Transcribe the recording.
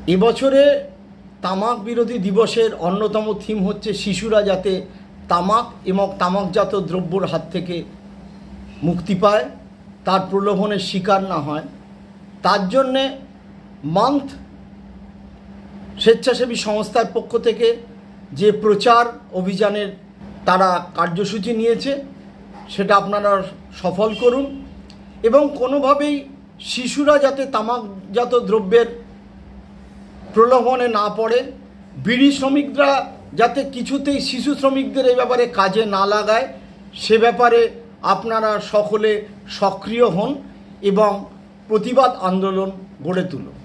এবছরে তামাক বিরোধী দিবসের অন্যতম থিম হচ্ছে শিশুরা যাতে তামাক এবং তামাকজাত দ্রব্যর হাত থেকে মুক্তি পায়, তার প্রলোভনের শিকার না হয়। তার জন্যে মান্থ স্বেচ্ছাসেবী সংস্থার পক্ষ থেকে যে প্রচার অভিযানের তারা কার্যসূচি নিয়েছে সেটা আপনারা সফল করুন এবং কোনোভাবেই শিশুরা যাতে তামাকজাত দ্রব্যের প্রলোভনে না পড়ে, বিড়ি শ্রমিকরা যাতে কিছুতেই শিশু শ্রমিকদের এই ব্যাপারে কাজে না লাগায়, সে ব্যাপারে আপনারা সকলে সক্রিয় হন এবং প্রতিবাদ আন্দোলন গড়ে তুলুন।